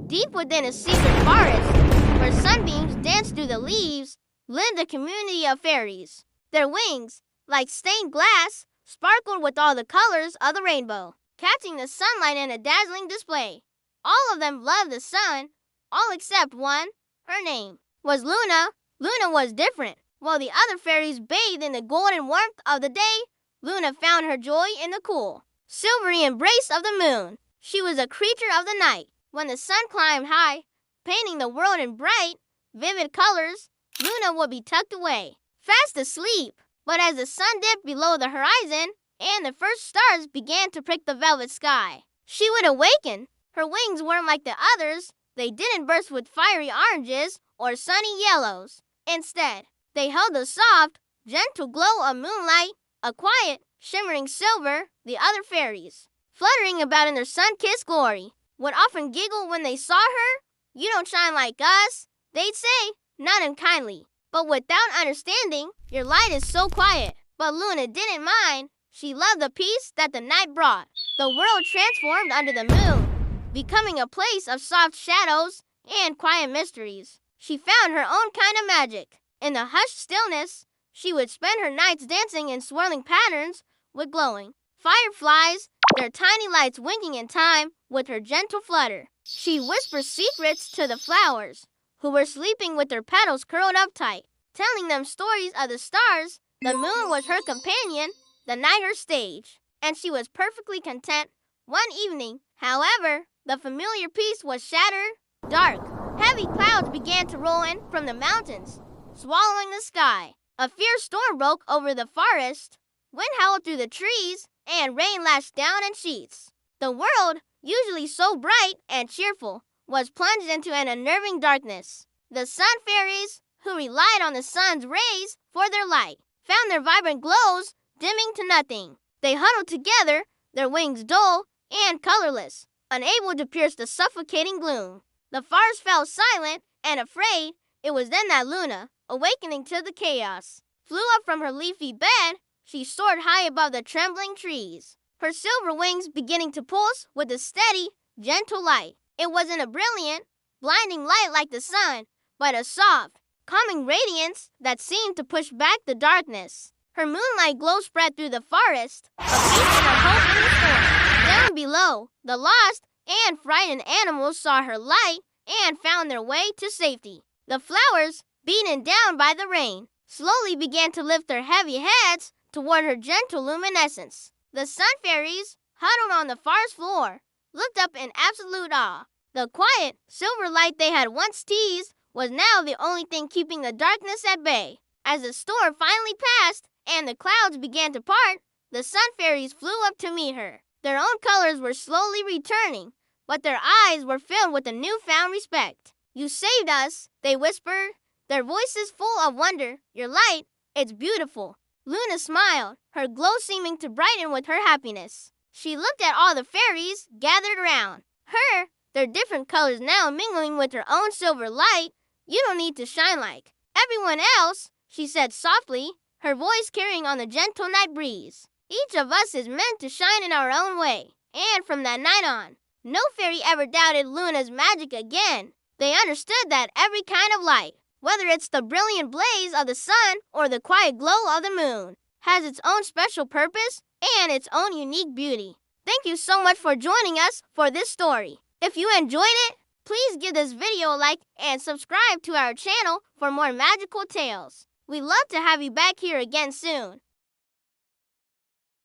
Deep within a secret forest, where sunbeams danced through the leaves, lived a community of fairies. Their wings, like stained glass, sparkled with all the colors of the rainbow, catching the sunlight in a dazzling display. All of them loved the sun, all except one. Her name was Luna. Luna was different. While the other fairies bathed in the golden warmth of the day, Luna found her joy in the cool, silvery embrace of the moon. She was a creature of the night. When the sun climbed high, painting the world in bright, vivid colors, Luna would be tucked away, fast asleep. But as the sun dipped below the horizon and the first stars began to prick the velvet sky, she would awaken. Her wings weren't like the others. They didn't burst with fiery oranges or sunny yellows. Instead, they held the soft, gentle glow of moonlight, a quiet, shimmering silver. The other fairies, fluttering about in their sun-kissed glory, would often giggle when they saw her. "You don't shine like us," they'd say, not unkindly, but without understanding. "Your light is so quiet." But Luna didn't mind. She loved the peace that the night brought. The world transformed under the moon, becoming a place of soft shadows and quiet mysteries. She found her own kind of magic. In the hushed stillness, she would spend her nights dancing in swirling patterns with glowing fireflies, their tiny lights winking in time with her gentle flutter. She whispered secrets to the flowers, who were sleeping with their petals curled up tight, telling them stories of the stars. The moon was her companion, the night her stage, and she was perfectly content. One evening, however, the familiar peace was shattered. Dark, heavy clouds began to roll in from the mountains, swallowing the sky. A fierce storm broke over the forest. Wind howled through the trees, and rain lashed down in sheets. The world, usually so bright and cheerful, was plunged into an unnerving darkness. The sun fairies, who relied on the sun's rays for their light, found their vibrant glows dimming to nothing. They huddled together, their wings dull and colorless, unable to pierce the suffocating gloom. The forest fell silent and afraid. It was then that Luna, awakening to the chaos, flew up from her leafy bed. She soared high above the trembling trees, her silver wings beginning to pulse with a steady, gentle light. It wasn't a brilliant, blinding light like the sun, but a soft, calming radiance that seemed to push back the darkness. Her moonlight glow spread through the forest, a beacon of hope in the storm. Down below, the lost and frightened animals saw her light and found their way to safety. The flowers, beaten down by the rain, slowly began to lift their heavy heads toward her gentle luminescence. The sun fairies, huddled on the forest floor, looked up in absolute awe. The quiet, silver light they had once teased was now the only thing keeping the darkness at bay. As the storm finally passed and the clouds began to part, the sun fairies flew up to meet her. Their own colors were slowly returning, but their eyes were filled with a newfound respect. "You saved us," they whispered, their voices full of wonder. "Your light, it's beautiful." Luna smiled, her glow seeming to brighten with her happiness. She looked at all the fairies gathered around her, their different colors now mingling with her own silver light. "You don't need to shine like everyone else," she said softly, her voice carrying on the gentle night breeze. "Each of us is meant to shine in our own way." And from that night on, no fairy ever doubted Luna's magic again. They understood that every kind of light, whether it's the brilliant blaze of the sun or the quiet glow of the moon, has its own special purpose and its own unique beauty. Thank you so much for joining us for this story. If you enjoyed it, please give this video a like and subscribe to our channel for more magical tales. We'd love to have you back here again soon.